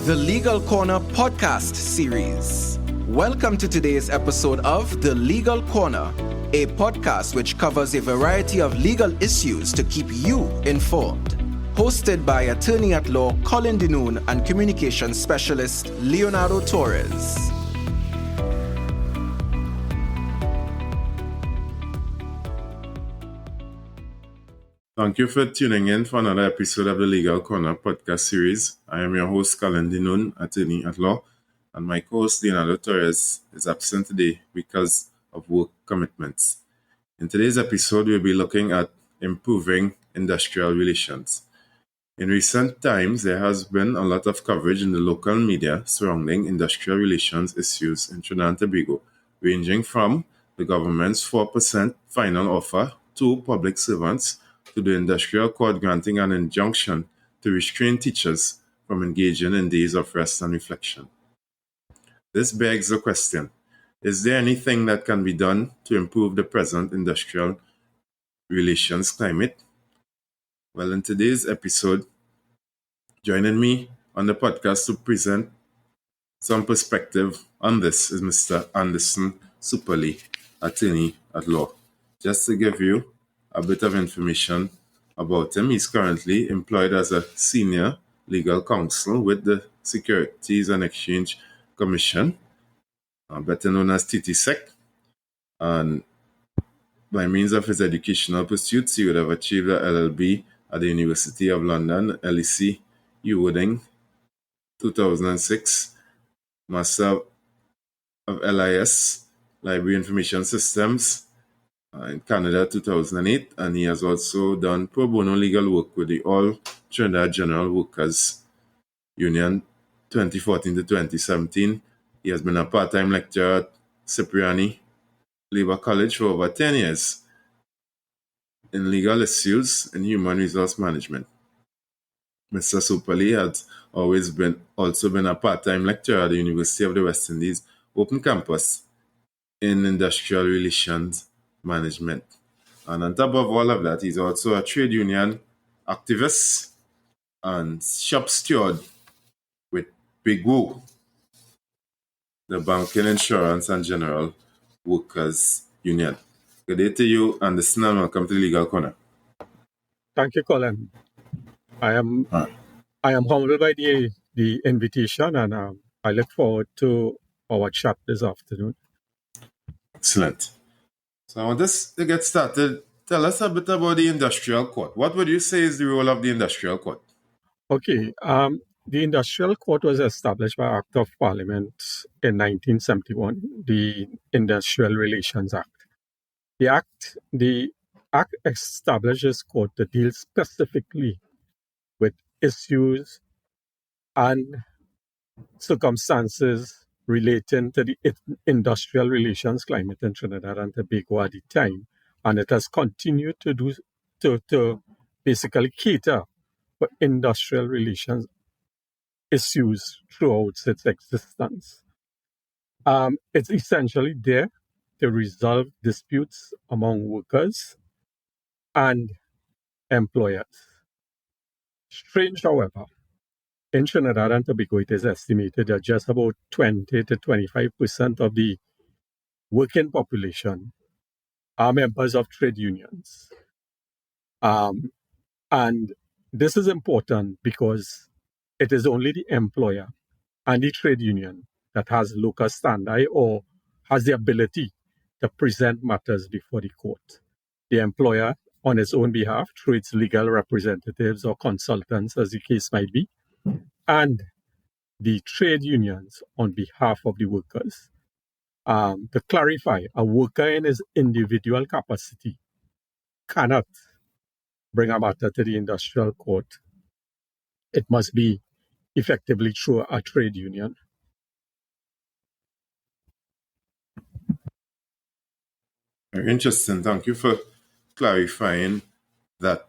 the Legal Corner podcast series. Welcome to today's episode of The Legal Corner, a podcast which covers a variety of legal issues to keep you informed. Hosted by attorney at law Colin Dinoon and communications specialist Leonardo Torres. Thank you for tuning in for another episode of the Legal Corner podcast series. I am your host, Colin Dinoon, attorney at law, and my co-host, Leonardo Torres, is absent today because of work commitments. In today's episode, we'll be looking at improving industrial relations. In recent times, there has been a lot of coverage in the local media surrounding industrial relations issues in Trinidad and Tobago, ranging from the government's 4% final offer to public servants, to the industrial court granting an injunction to restrain teachers from engaging in days of rest and reflection. This begs the question, is there anything that can be done to improve the present industrial relations climate? Well, in today's episode, joining me on the podcast to present some perspective on this is Mr. Anderson Sooparlie, attorney at law. Just to give you a bit of information about him, he's currently employed as a senior legal counsel with the Securities and Exchange Commission, better known as TTSEC, and by means of his educational pursuits, he would have achieved a LLB at the University of London, LEC, Wooding, 2006, Master of LIS, Library Information Systems, in Canada, 2008, and he has also done pro bono legal work with the All Trinidad General Workers Union 2014 to 2017. He has been a part-time lecturer at Cipriani Labour College for over 10 years in legal issues and human resource management. Mr. Sooparlie has also been a part-time lecturer at the University of the West Indies Open Campus in industrial relations management. And on top of all of that, he's also a trade union activist and shop steward with Big Woo, the Banking, Insurance and General Workers Union. Good day to you, Anderson, and welcome to Legal Corner. Thank you, Colin. I am humbled by the invitation, and I look forward to our chat this afternoon. Excellent. So I want us to get started. Tell us a bit about the industrial court. What would you say is the role of the industrial court? Okay. The industrial court was established by Act of Parliament in 1971, the Industrial Relations Act. The act establishes court to deal specifically with issues and circumstances relating to the industrial relations climate in Trinidad and Tobago at the time, and it has continued to do to basically cater for industrial relations issues throughout its existence. It's essentially there to resolve disputes among workers and employers. Strange, however, in Trinidad and Tobago, it is estimated that just about 20 to 25% of the working population are members of trade unions. And this is important because it is only the employer and the trade union that has locus standi or has the ability to present matters before the court. The employer, on its own behalf, through its legal representatives or consultants, as the case might be, and the trade unions on behalf of the workers. To clarify, a worker in his individual capacity cannot bring a matter to the industrial court. It must be effectively through a trade union. Very interesting. Thank you for clarifying that.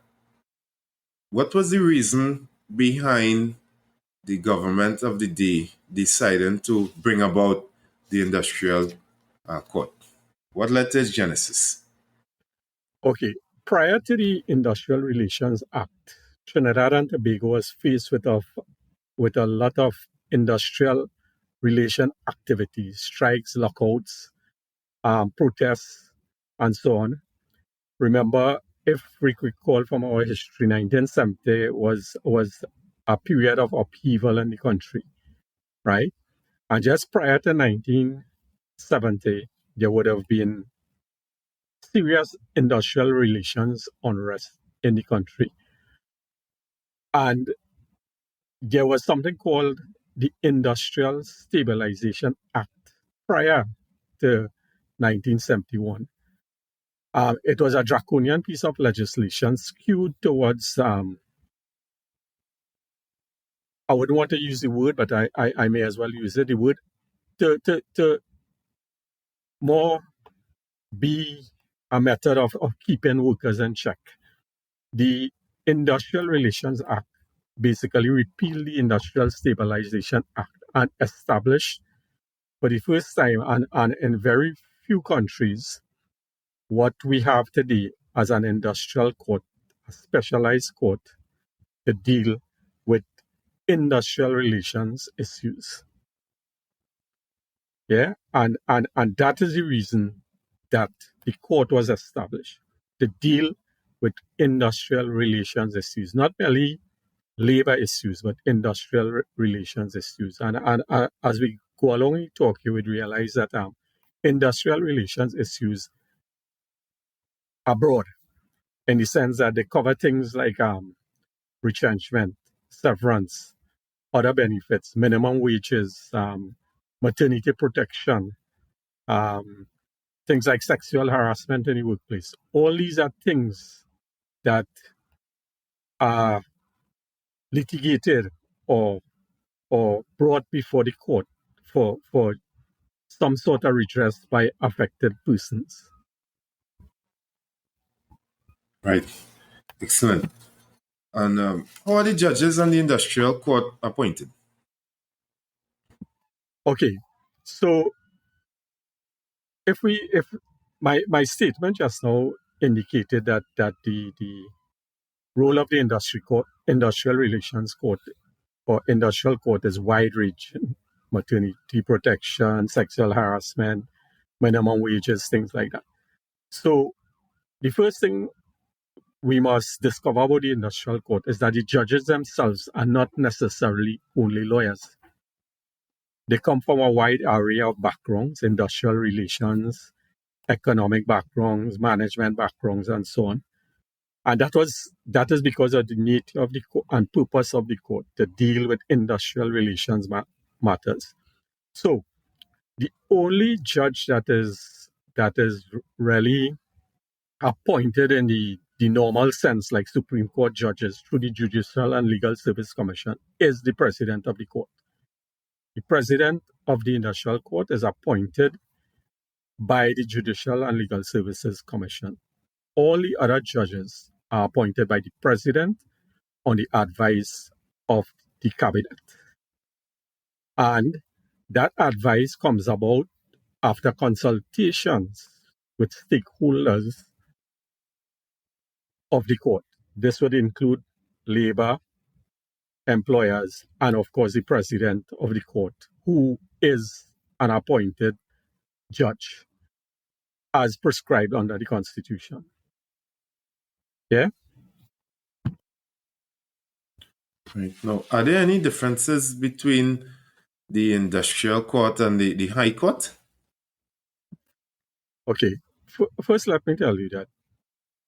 What was the reason behind the government of the day deciding to bring about the industrial court? What led to its genesis? Okay, prior to the Industrial Relations Act, Trinidad and Tobago was faced with a lot of industrial relation activities, strikes, lockouts, protests, and so on. Remember, if we recall from our history, 1970 was a period of upheaval in the country, right? And just prior to 1970, there would have been serious industrial relations unrest in the country. And there was something called the Industrial Stabilization Act prior to 1971. It was a draconian piece of legislation skewed towards, I wouldn't want to use the word, but I may as well use it, the word to more be a method of keeping workers in check. The Industrial Relations Act basically repealed the Industrial Stabilization Act and established for the first time and in very few countries what we have today as an industrial court, a specialized court to deal with industrial relations issues. Yeah, and that is the reason that the court was established to deal with industrial relations issues, not merely labor issues, but industrial relations issues. And as we go along in talk, you would realize that industrial relations issues are broad in the sense that they cover things like retrenchment, severance, other benefits, minimum wages, maternity protection, things like sexual harassment in the workplace. All these are things that are litigated or brought before the court for some sort of redress by affected persons. Right. Excellent. And how are the judges on the industrial court appointed? Okay, so if my statement just now indicated that the role of the industrial relations court or industrial court is wide-reaching: maternity protection, sexual harassment, minimum wages, things like that. So the first thing we must discover about the industrial court is that the judges themselves are not necessarily only lawyers. They come from a wide array of backgrounds: industrial relations, economic backgrounds, management backgrounds, and so on. And that is because of the nature of the court and purpose of the court to deal with industrial relations matters. So the only judge that is really appointed in the normal sense, like Supreme Court judges through the Judicial and Legal Service Commission, is the president of the court. The president of the Industrial Court is appointed by the Judicial and Legal Services Commission. All the other judges are appointed by the president on the advice of the cabinet. And that advice comes about after consultations with stakeholders of the court. This would include labor, employers, and of course the president of the court, who is an appointed judge as prescribed under the Constitution. Yeah? Right. Now, are there any differences between the industrial court and the high court? Okay. First, let me tell you that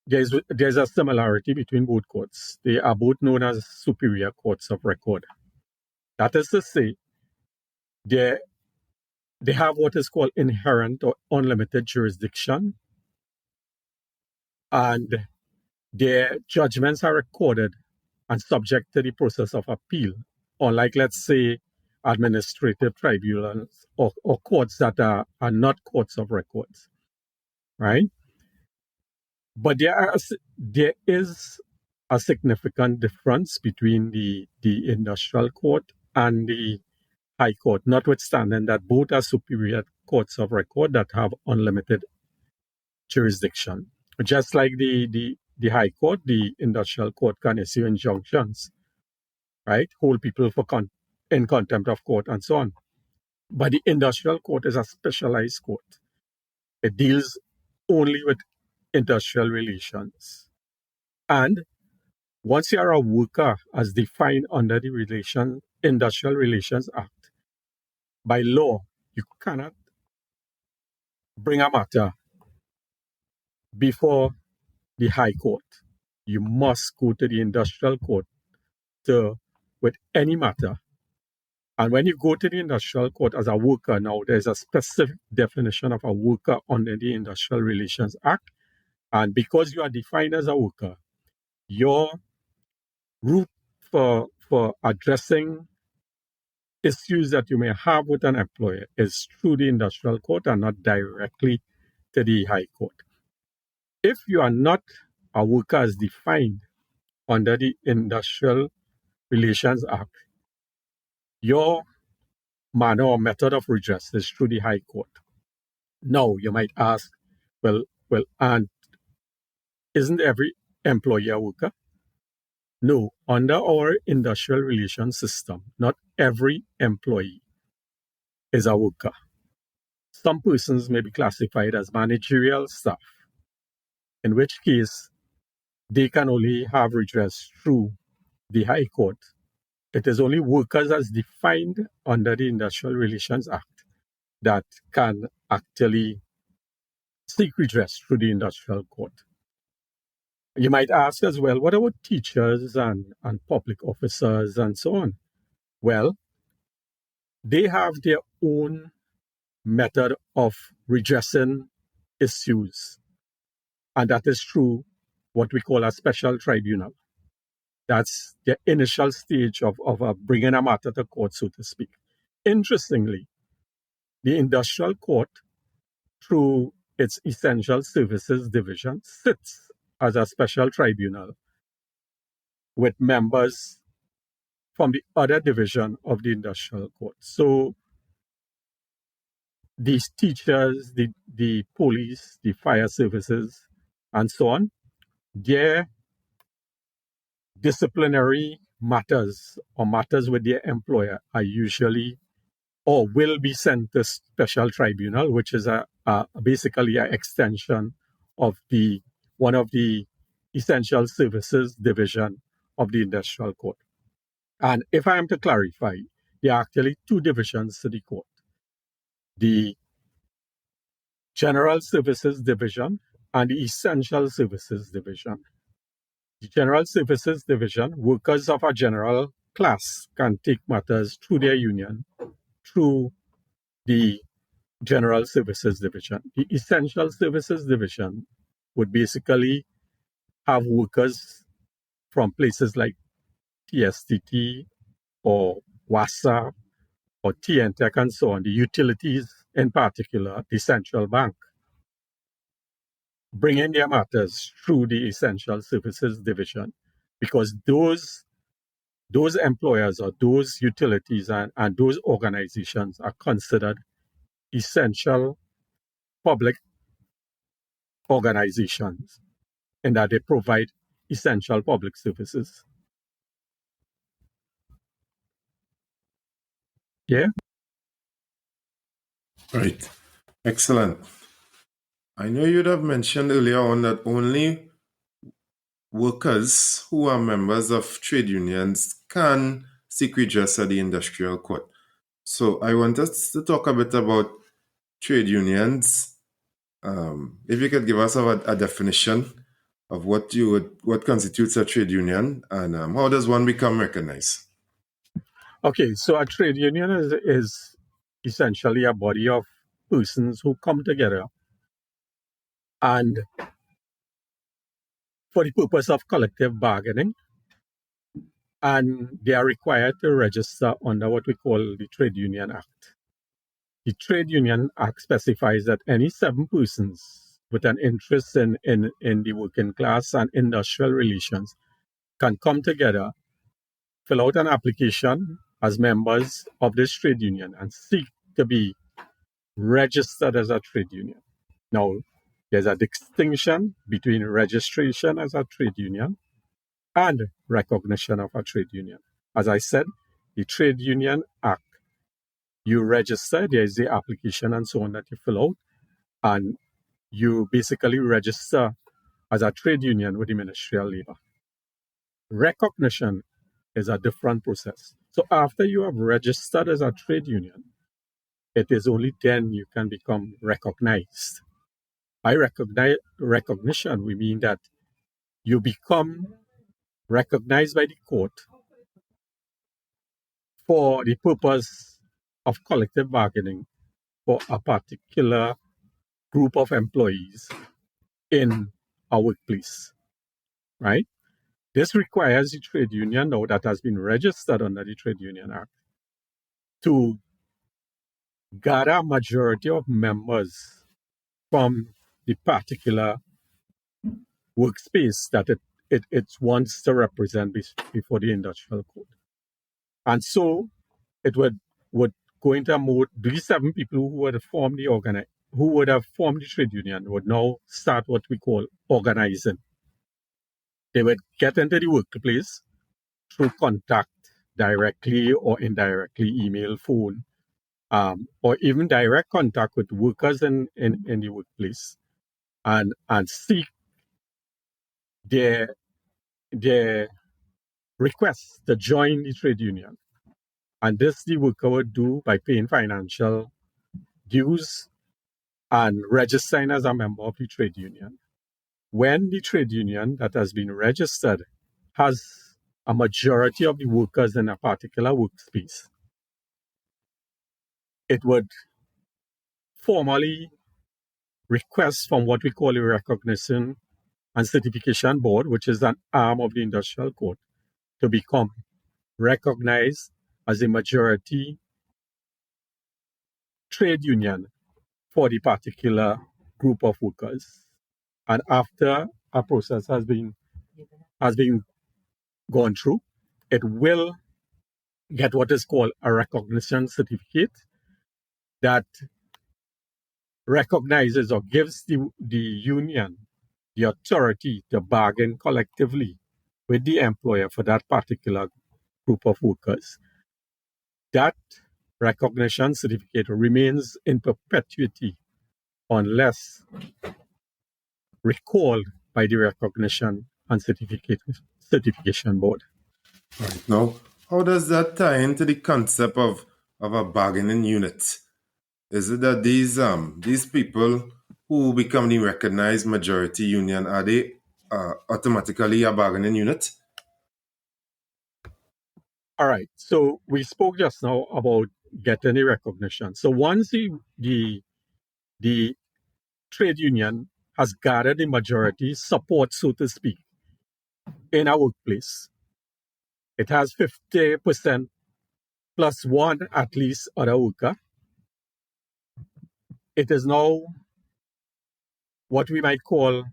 there's a similarity between both courts. They are both known as superior courts of record. That is to say, they have what is called inherent or unlimited jurisdiction, and their judgments are recorded and subject to the process of appeal, unlike, let's say, administrative tribunals or courts that are not courts of records, right? But there is a significant difference between the industrial court and the high court, notwithstanding that both are superior courts of record that have unlimited jurisdiction. Just like the high court, the industrial court can issue injunctions, right? Hold people in contempt of court and so on. But the industrial court is a specialized court. It deals only with industrial relations. And once you are a worker as defined under the Industrial Relations Act, by law, you cannot bring a matter before the High Court. You must go to the industrial court with any matter. And when you go to the industrial court as a worker, now there's a specific definition of a worker under the Industrial Relations Act. And because you are defined as a worker, your route for addressing issues that you may have with an employer is through the industrial court and not directly to the High Court. If you are not a worker as defined under the Industrial Relations Act, your manner or method of redress is through the High Court. Now, you might ask, well, and isn't every employer a worker? No, under our industrial relations system, not every employee is a worker. Some persons may be classified as managerial staff, in which case they can only have redress through the High Court. It is only workers as defined under the Industrial Relations Act that can actually seek redress through the industrial court. You might ask as well, what about teachers and public officers and so on? Well, they have their own method of redressing issues, and that is through what we call a special tribunal. That's the initial stage of bringing a matter to court, so to speak. Interestingly, the industrial court, through its Essential Services Division, sits as a special tribunal with members from the other division of the industrial court. So these teachers, the police, the fire services, and so on, their disciplinary matters or matters with their employer are usually or will be sent to special tribunal, which is basically an extension of one of the Essential Services Division of the Industrial Court. And if I am to clarify, there are actually two divisions to the court. The General Services Division and the Essential Services Division. The General Services Division, workers of a general class can take matters through their union, through the General Services Division. The Essential Services Division would basically have workers from places like TSTT or WASA or TNTEC and so on, the utilities in particular, the central bank, bringing their matters through the Essential Services Division, because those employers or those utilities and those organizations are considered essential public organizations in that they provide essential public services. Yeah? Right. Excellent. I know you'd have mentioned earlier on that only workers who are members of trade unions can seek redress at the industrial court. So I want us to talk a bit about trade unions. If you could give us a definition of what constitutes a trade union and how does one become recognized? Okay, so a trade union is essentially a body of persons who come together and for the purpose of collective bargaining, and they are required to register under what we call the Trade Union Act. The Trade Union Act specifies that any 7 persons with an interest in the working class and industrial relations can come together, fill out an application as members of this trade union and seek to be registered as a trade union. Now, there's a distinction between registration as a trade union and recognition of a trade union. As I said, the Trade Union Act, you register, there is the application and so on that you fill out, and you basically register as a trade union with the Ministry of Labor. Recognition is a different process. So after you have registered as a trade union, it is only then you can become recognized. By recognition, we mean that you become recognized by the court for the purpose of collective bargaining for a particular group of employees in a workplace, right? This requires the trade union now that has been registered under the Trade Union Act to gather a majority of members from the particular workspace that it wants to represent before the industrial code. And so it would go into a mode. These 7 people who would have formed the trade union would now start what we call organizing. They would get into the workplace through contact, directly or indirectly, email, phone, or even direct contact with workers in the workplace, and seek their request to join the trade union. And this the worker would do by paying financial dues and registering as a member of the trade union. When the trade union that has been registered has a majority of the workers in a particular workspace, it would formally request from what we call a Recognition and Certification Board, which is an arm of the Industrial Code, to become recognized as a majority trade union for the particular group of workers. And after a process has been gone through, it will get what is called a recognition certificate that recognizes or gives the union the authority to bargain collectively with the employer for that particular group of workers. That recognition certificate remains in perpetuity unless recalled by the Recognition and Certification Board. Right. Now, how does that tie into the concept of a bargaining unit? Is it that these people who become the recognized majority union, are they automatically a bargaining unit? All right. So we spoke just now about getting the recognition. So once the trade union has gathered the majority support, so to speak, in a workplace, it has 50% plus one at least other worker. It is now what we might call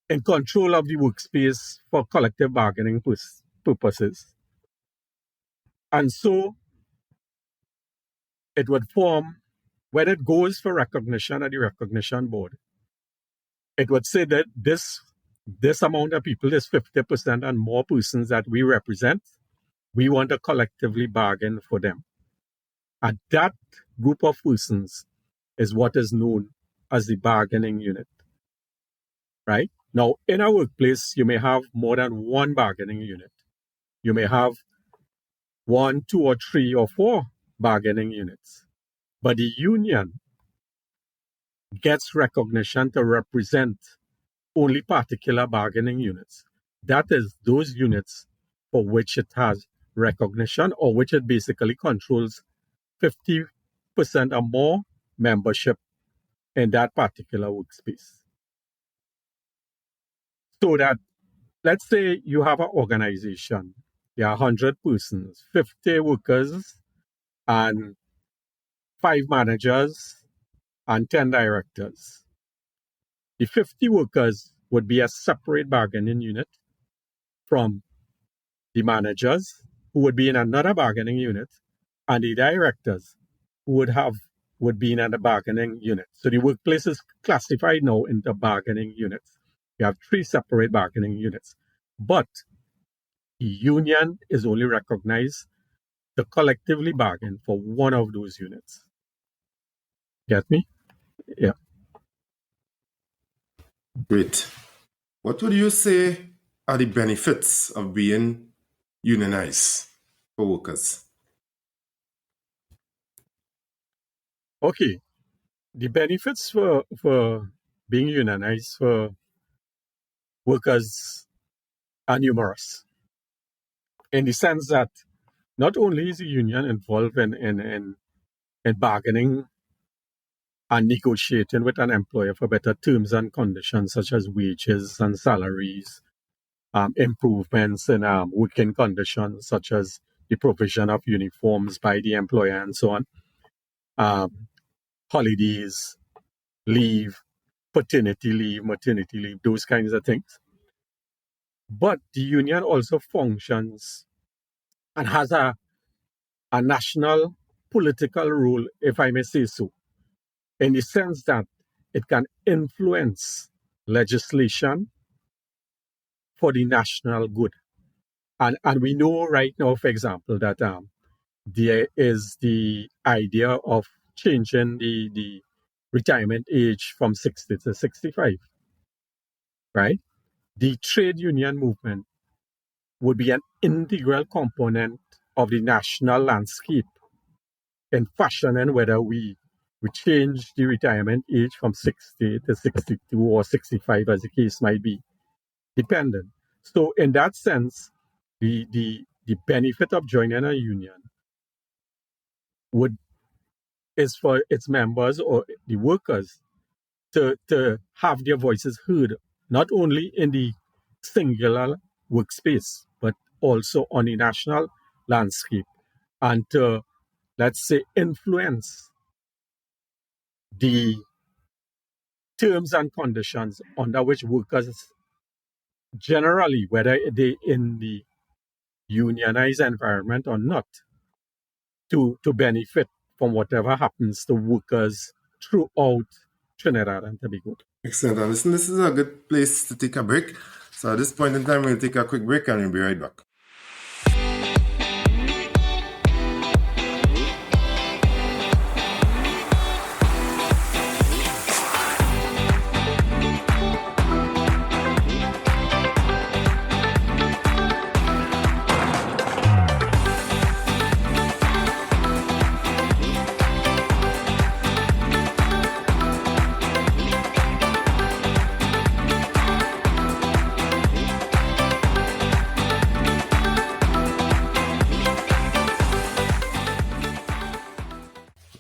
in control of the workspace for collective bargaining purposes. And so it would form, when it goes for recognition at the Recognition Board, it would say that this amount of people, this 50% and more persons that we represent, we want to collectively bargain for them. And that group of persons is what is known as the bargaining unit, right? Now, in a workplace, you may have more than one bargaining unit. You may have 1, 2, or 3, or 4 bargaining units. But the union gets recognition to represent only particular bargaining units. That is those units for which it has recognition or which it basically controls 50% or more membership in that particular workspace. So that, let's say you have an organization, there are 100 persons, 50 workers, and 5 managers, and 10 directors. The 50 workers would be a separate bargaining unit from the managers, who would be in another bargaining unit, and the directors, who would be in another bargaining unit. So the workplace is classified now into bargaining units. You have 3 separate bargaining units. But the union is only recognized to collectively bargain for one of those units. Get me? Yeah. Great. What would you say are the benefits of being unionized for workers? Okay. The benefits for being unionized for workers are numerous, in the sense that not only is the union involved in bargaining and negotiating with an employer for better terms and conditions, such as wages and salaries, improvements in working conditions, such as the provision of uniforms by the employer and so on, holidays, leave, paternity leave, maternity leave, those kinds of things. But the union also functions and has a national political role, if I may say so, in the sense that it can influence legislation for the national good. And we know right now, for example, that there is the idea of changing the retirement age from 60 to 65, right? The trade union movement would be an integral component of the national landscape in fashioning whether we change the retirement age from 60 to 62 or 65, as the case might be, dependent. So in that sense, the benefit of joining a union is for its members or the workers to have their voices heard, not only in the singular workspace, but also on the national landscape, and to, let's say, influence the terms and conditions under which workers generally, whether they in the unionized environment or not, to benefit from whatever happens to workers throughout Trinidad and Tobago. Excellent. And listen, this is a good place to take a break. So at this point in time, we'll take a quick break and we'll be right back.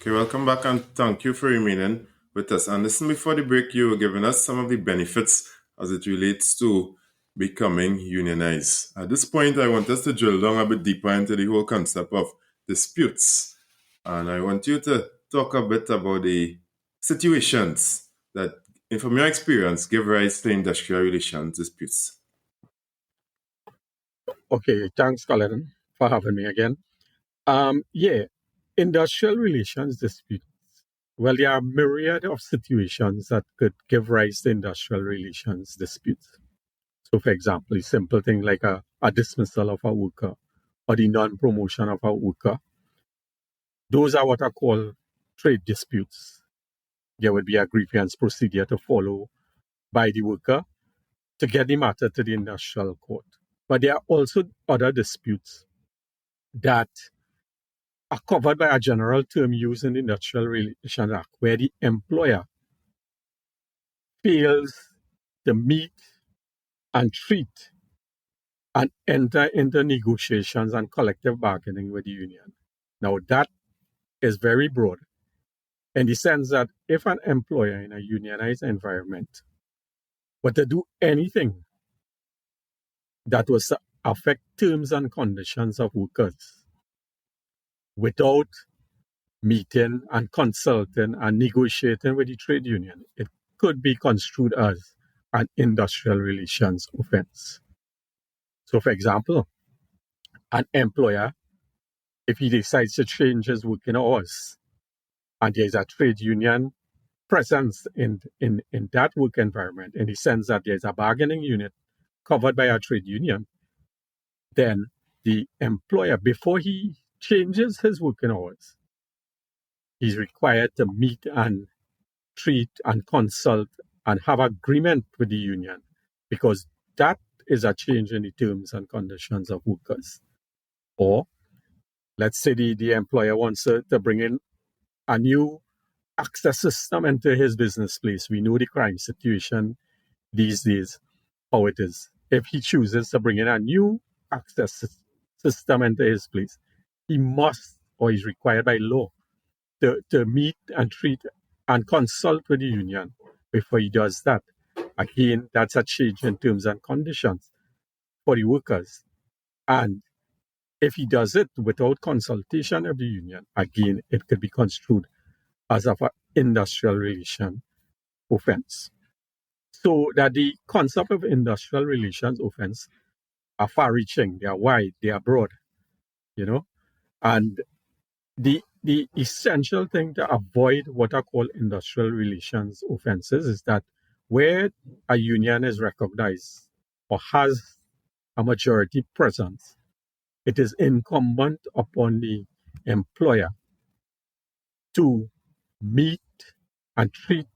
Okay, welcome back and thank you for remaining with us. And listen, before the break, you were giving us some of the benefits as it relates to becoming unionized. At this point, I want us to drill down a bit deeper into the whole concept of disputes. And I want you to talk a bit about the situations that, from your experience, give rise to industrial relations disputes. Okay, thanks, Colin, for having me again. Industrial relations disputes. Well, there are a myriad of situations that could give rise to industrial relations disputes. So, for example, a simple thing like a dismissal of a worker or the non-promotion of a worker. Those are what are called trade disputes. There would be a grievance procedure to follow by the worker to get the matter to the industrial court. But there are also other disputes that are covered by a general term used in the Industrial Relations Act, where the employer fails to meet and treat and enter into negotiations and collective bargaining with the union. Now, that is very broad in the sense that if an employer in a unionized environment were to do anything that was to affect terms and conditions of workers without meeting and consulting and negotiating with the trade union, it could be construed as an industrial relations offense. So, for example, an employer, if he decides to change his working hours and there is a trade union presence in that work environment, in the sense that there is a bargaining unit covered by a trade union, then the employer, before he changes his working hours, he's required to meet and treat and consult and have agreement with the union, because that is a change in the terms and conditions of workers. Or let's say the employer wants to bring in a new access system into his business place. We know the crime situation these days, how it is. If he chooses to bring in a new access system into his place, he must, or is required by law, to meet and treat and consult with the union before he does that. Again, that's a change in terms and conditions for the workers. And if he does it without consultation of the union, again, it could be construed as of an industrial relation offense. So that the concept of industrial relations offense are far-reaching, they are wide, they are broad, and the essential thing to avoid what are called industrial relations offenses is that where a union is recognized or has a majority presence, it is incumbent upon the employer to meet and treat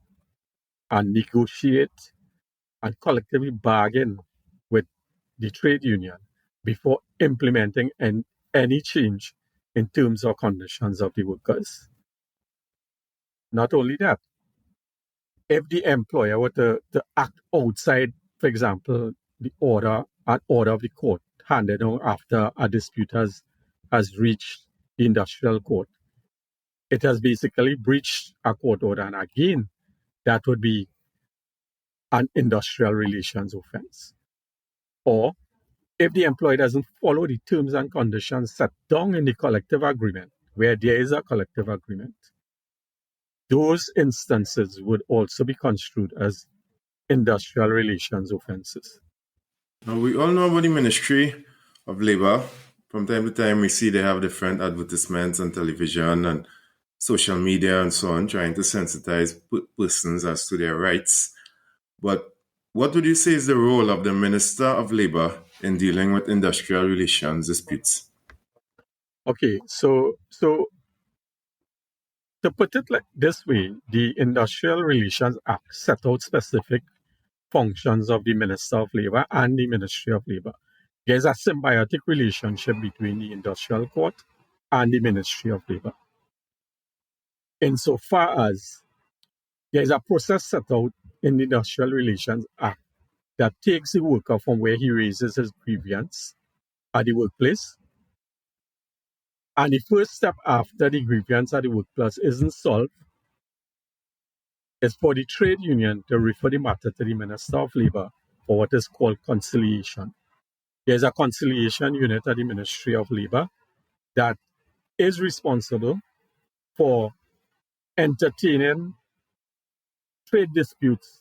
and negotiate and collectively bargain with the trade union before implementing any change in terms or conditions of the workers. Not only that, if the employer were to act outside, for example, an order of the court handed down after a dispute has reached the industrial court, it has basically breached a court order. And again, that would be an industrial relations offense. Or if the employer doesn't follow the terms and conditions set down in the collective agreement, where there is a collective agreement, those instances would also be construed as industrial relations offenses. Now, we all know about the Ministry of Labor. From time to time, we see they have different advertisements on television and social media and so on, trying to sensitize persons as to their rights. But what would you say is the role of the Minister of Labor in dealing with industrial relations disputes? Okay, so to put it like this way, the Industrial Relations Act set out specific functions of the Minister of Labor and the Ministry of Labor. There's a symbiotic relationship between the Industrial Court and the Ministry of Labor. Insofar as there's a process set out in the Industrial Relations Act that takes the worker from where he raises his grievance at the workplace, and the first step after the grievance at the workplace isn't solved is for the trade union to refer the matter to the Minister of Labor for what is called conciliation. There's a conciliation unit at the Ministry of Labor that is responsible for entertaining trade disputes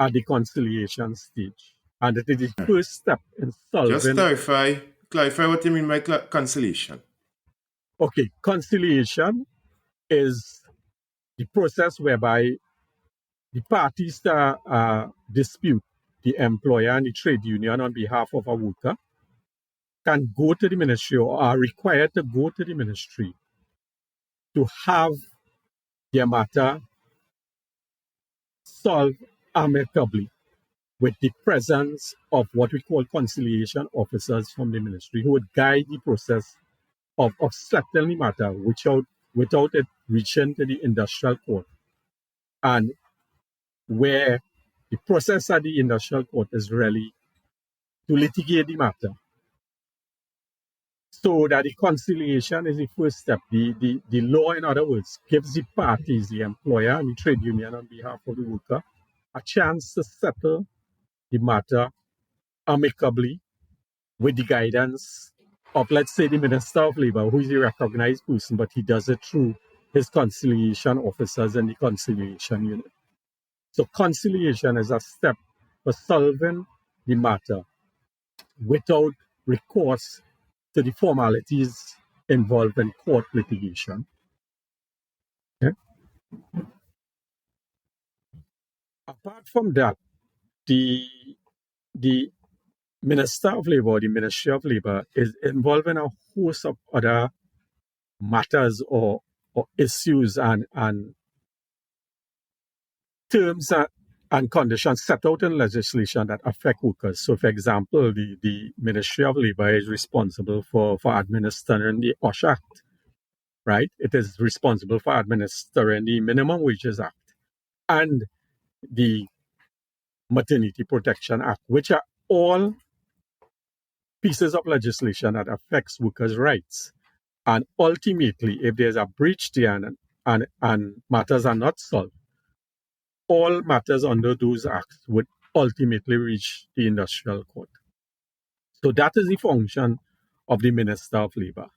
at the conciliation stage. And it is the first step in solving... Just clarify what you mean by conciliation. Okay, conciliation is the process whereby the parties that dispute, the employer and the trade union on behalf of a worker, can go to the ministry or are required to go to the ministry to have their matter solved amicably with the presence of what we call conciliation officers from the ministry who would guide the process of settling the matter without it reaching to the industrial court. And where the process at the industrial court is really to litigate the matter. So that the conciliation is the first step. The law, in other words, gives the parties, the employer and the trade union on behalf of the worker, a chance to settle the matter amicably with the guidance of, let's say, the Minister of Labor, who is a recognized person, but he does it through his conciliation officers and the conciliation unit. So conciliation is a step for solving the matter without recourse to the formalities involved in court litigation. Okay? Apart from that, the Minister of Labour or the Ministry of Labour is involved in a host of other matters or issues and terms and conditions set out in legislation that affect workers. So, for example, the Ministry of Labour is responsible for administering the OSH Act, right? It is responsible for administering the Minimum Wages Act and the Maternity Protection Act, which are all pieces of legislation that affects workers' rights. And ultimately, if there's a breach there and matters are not solved, all matters under those acts would ultimately reach the industrial court. So that is the function of the Minister of Labour.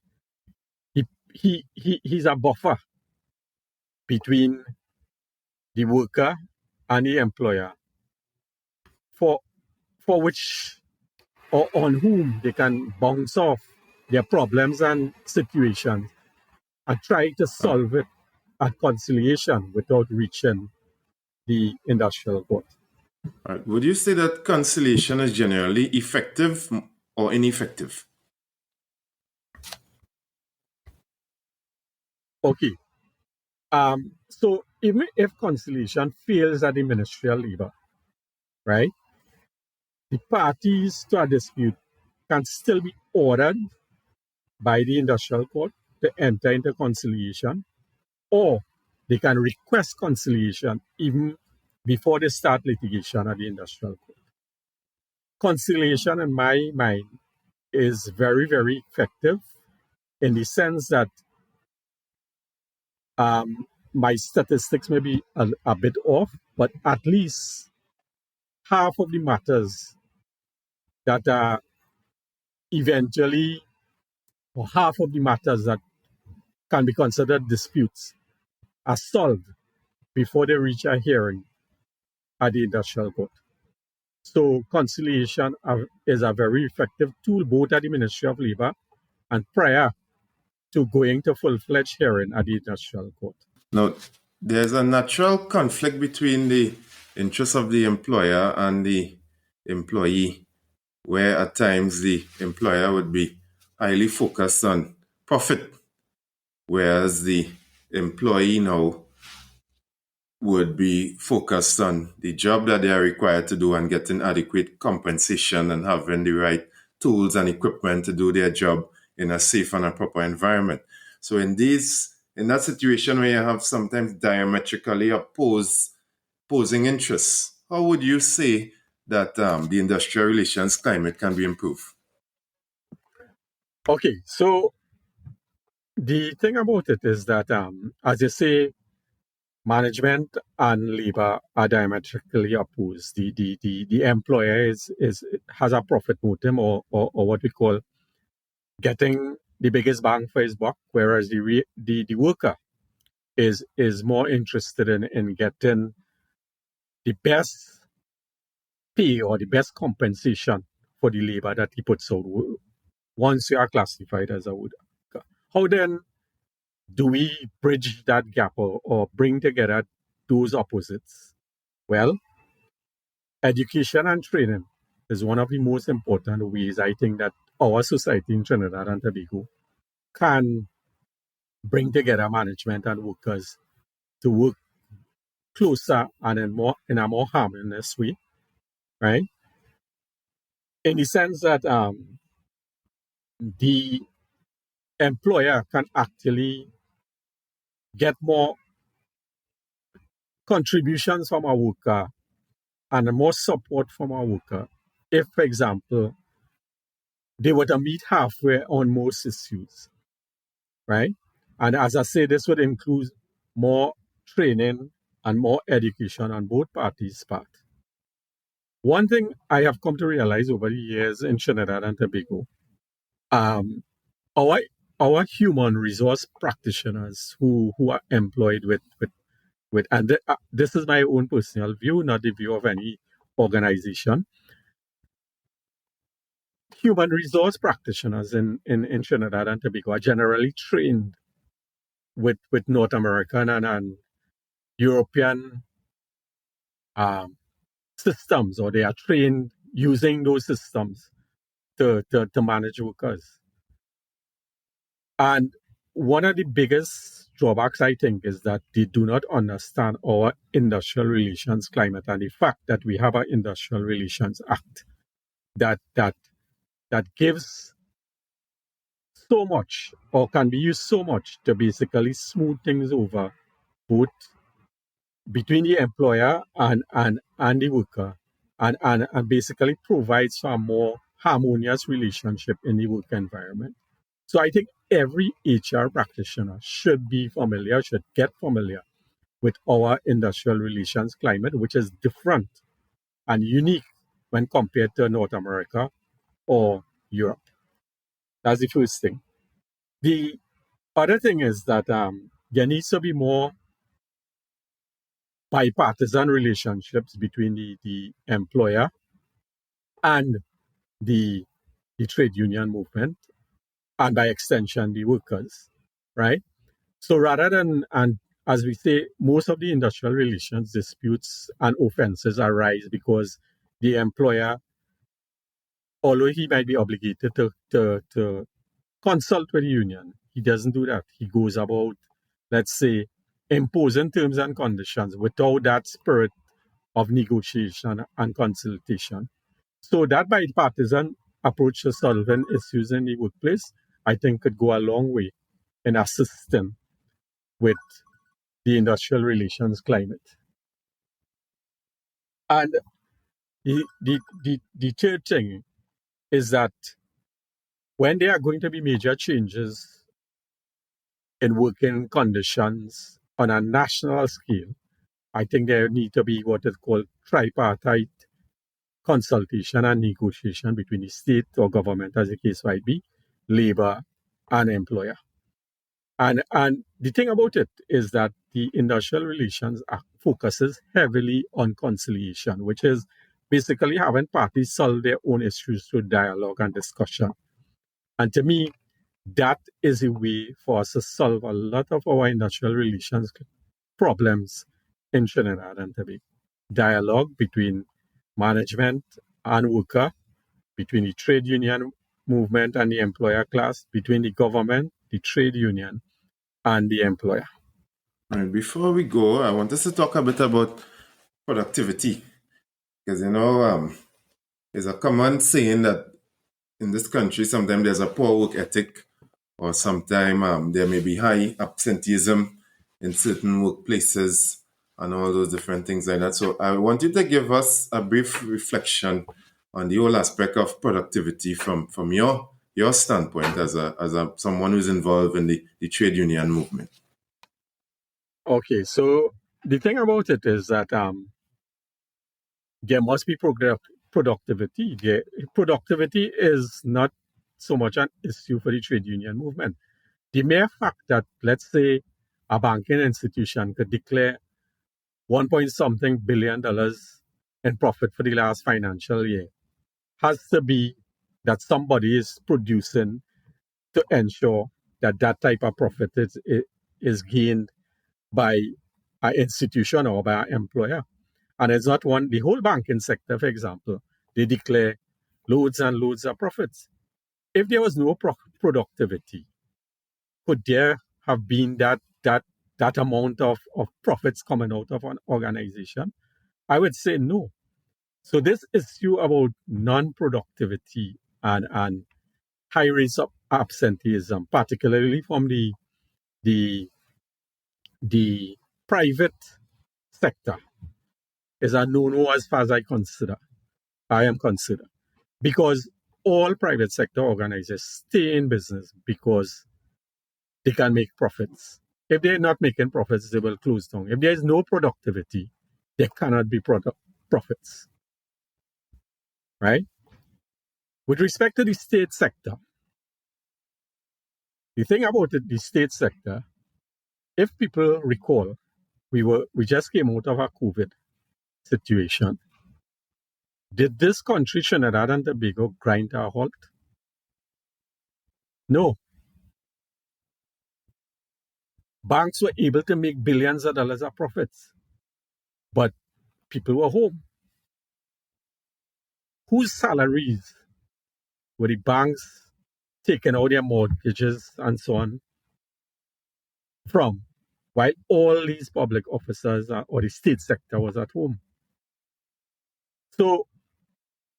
He's a buffer between the worker and the employer for which or on whom they can bounce off their problems and situations and try to solve it at conciliation without reaching the industrial court. All right. Would you say that conciliation is generally effective or ineffective? Okay. So even if conciliation fails at the Ministry of Labour, right, the parties to a dispute can still be ordered by the industrial court to enter into conciliation, or they can request conciliation even before they start litigation at the industrial court. Conciliation, in my mind, is very, very effective in the sense that my statistics may be a bit off, but at least half of the matters that are eventually, or half of the matters that can be considered disputes are solved before they reach a hearing at the industrial court. So conciliation is a very effective tool both at the Ministry of Labour and prior to going to full-fledged hearing at the industrial court. Now, there's a natural conflict between the interests of the employer and the employee, where at times the employer would be highly focused on profit, whereas the employee now would be focused on the job that they are required to do and getting adequate compensation and having the right tools and equipment to do their job in a safe and a proper environment. So in that situation where you have sometimes diametrically opposing interests, how would you say that the industrial relations climate can be improved? Okay, so the thing about it is that, as you say, management and labor are diametrically opposed. The employer has a profit motive or what we call getting the biggest bang for his buck, whereas the worker is more interested in getting the best pay or the best compensation for the labor that he puts out once you are classified as a worker. How then do we bridge that gap or bring together those opposites? Well, education and training is one of the most important ways I think that our society in Trinidad and Tobago can bring together management and workers to work closer and in a more harmonious way, right? In the sense that the employer can actually get more contributions from a worker and more support from a worker if, for example, they were to meet halfway on most issues, right? And as I say, this would include more training and more education on both parties' part. One thing I have come to realize over the years in Trinidad and Tobago, our human resource practitioners who are employed with and this is my own personal view, not the view of any organization. Human resource practitioners in Trinidad and Tobago are generally trained with North American and European systems, or they are trained using those systems to manage workers. And one of the biggest drawbacks, I think, is that they do not understand our industrial relations climate and the fact that we have an Industrial Relations Act that gives so much or can be used so much to basically smooth things over both between the employer and the worker and basically provides for a more harmonious relationship in the work environment. So I think every HR practitioner should get familiar with our industrial relations climate, which is different and unique when compared to North America or Europe. That's the first thing. The other thing is that there needs to be more bipartisan relationships between the employer and the trade union movement, and by extension, the workers, right? So rather than, and as we say, most of the industrial relations disputes and offenses arise because the employer, although he might be obligated to consult with the union, he doesn't do that. He goes about, let's say, imposing terms and conditions without that spirit of negotiation and consultation. So that bipartisan approach to solving issues in the workplace, I think, could go a long way in assisting with the industrial relations climate. And the third thing is that when there are going to be major changes in working conditions on a national scale, I think there need to be what is called tripartite consultation and negotiation between the state or government, as the case might be, labor and employer. And the thing about it is that the Industrial Relations Act focuses heavily on conciliation, which is basically having parties solve their own issues through dialogue and discussion. And to me, that is a way for us to solve a lot of our industrial relations problems in Trinidad and Tobago. Dialogue between management and worker, between the trade union movement and the employer class, between the government, the trade union, and the employer. And before we go, I want us to talk a bit about productivity. Because, there's a common saying that in this country, sometimes there's a poor work ethic, or sometimes there may be high absenteeism in certain workplaces and all those different things like that. So I want you to give us a brief reflection on the whole aspect of productivity from your standpoint as someone who's involved in the trade union movement. Okay, so the thing about it is that there must be productivity. Productivity is not so much an issue for the trade union movement. The mere fact that, let's say, a banking institution could declare $1.something billion in profit for the last financial year has to be that somebody is producing to ensure that that type of profit is gained by an institution or by an employer. And it's not the whole banking sector, for example, they declare loads and loads of profits. If there was no productivity, could there have been that amount of profits coming out of an organization? I would say no. So this issue about non-productivity and high rates of absenteeism, particularly from the private sector, is a no-no as far as I am considered. Because all private sector organizers stay in business because they can make profits. If they're not making profits, they will close down. If there is no productivity, there cannot be profits. Right? With respect to the state sector, the thing about it, the state sector, if people recall, we just came out of a COVID situation. Did this country, Trinidad and Tobago, grind to a halt? No. Banks were able to make billions of dollars of profits, but people were home. Whose salaries were the banks taking out their mortgages and so on from, while all these public officers or the state sector was at home. So,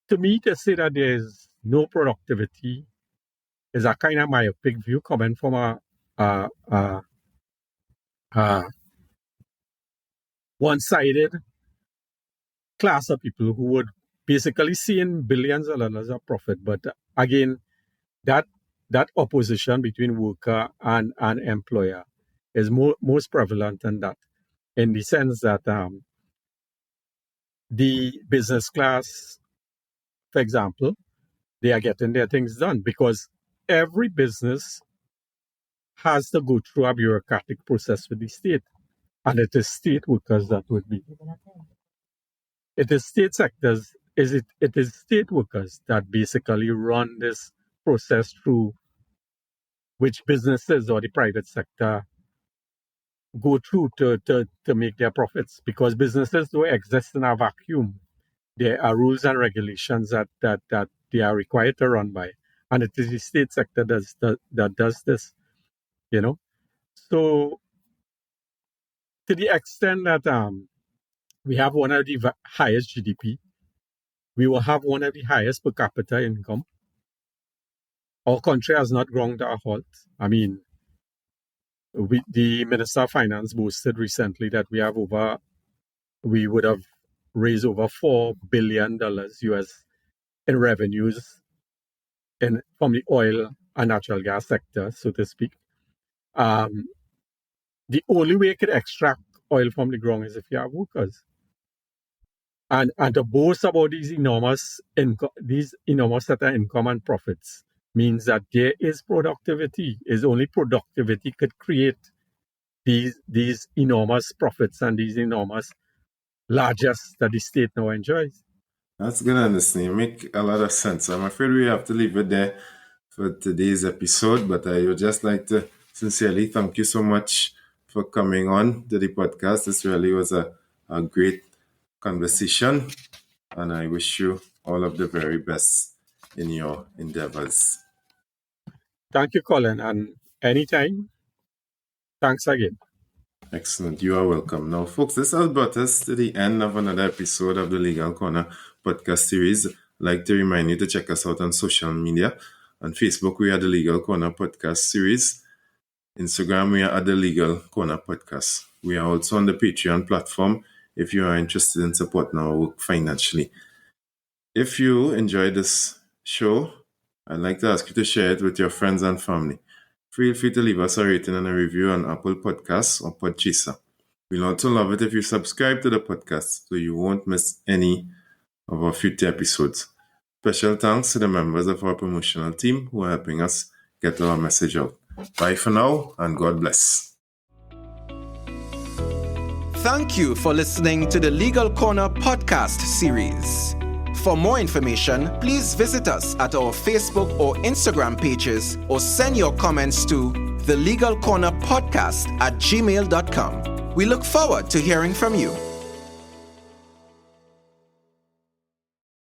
to me, to say that there is no productivity is a kind of myopic view coming from a one-sided class of people who would basically see in billions of dollars of profit. But again, that opposition between worker and employer is most prevalent in that, in the sense that the business class, for example, they are getting their things done because every business has to go through a bureaucratic process with the state. And it is state workers that would be. It is state sectors, it is state workers that basically run this process through which businesses or the private sector go through to make their profits, because businesses don't exist in a vacuum. There are rules and regulations that they are required to run by, and it is the state sector that does this, So, to the extent that we have one of the highest GDP, we will have one of the highest per capita income. Our country has not ground to a halt. I mean, the Minister of Finance boasted recently that we would have raised over $4 billion US in revenues from the oil and natural gas sector, so to speak. The only way you could extract oil from the ground is if you have workers. And to boast about these enormous set of income and profits means that there is productivity. Is only productivity could create these enormous profits and these enormous largesse that the state now enjoys. That's good understanding. Make a lot of sense. I'm afraid we have to leave it there for today's episode, but I would just like to sincerely thank you so much for coming on to the podcast. This really was a great conversation, and I wish you all of the very best in your endeavors. Thank you, Colin, and anytime. Thanks again. Excellent. You are welcome. Now, folks, this has brought us to the end of another episode of the Legal Corner podcast series. I'd like to remind you to check us out on social media. On Facebook, we are the Legal Corner podcast series. Instagram, we are at the Legal Corner podcast. We are also on the Patreon platform if you are interested in supporting our work financially. If you enjoyed this show, I'd like to ask you to share it with your friends and family. Feel free to leave us a rating and a review on Apple Podcasts or Podchaser. We'll also love it if you subscribe to the podcast so you won't miss any of our future episodes. Special thanks to the members of our promotional team who are helping us get our message out. Bye for now, and God bless. Thank you for listening to the Legal Corner podcast series. For more information, please visit us at our Facebook or Instagram pages or send your comments to thelegalcornerpodcast@gmail.com. We look forward to hearing from you.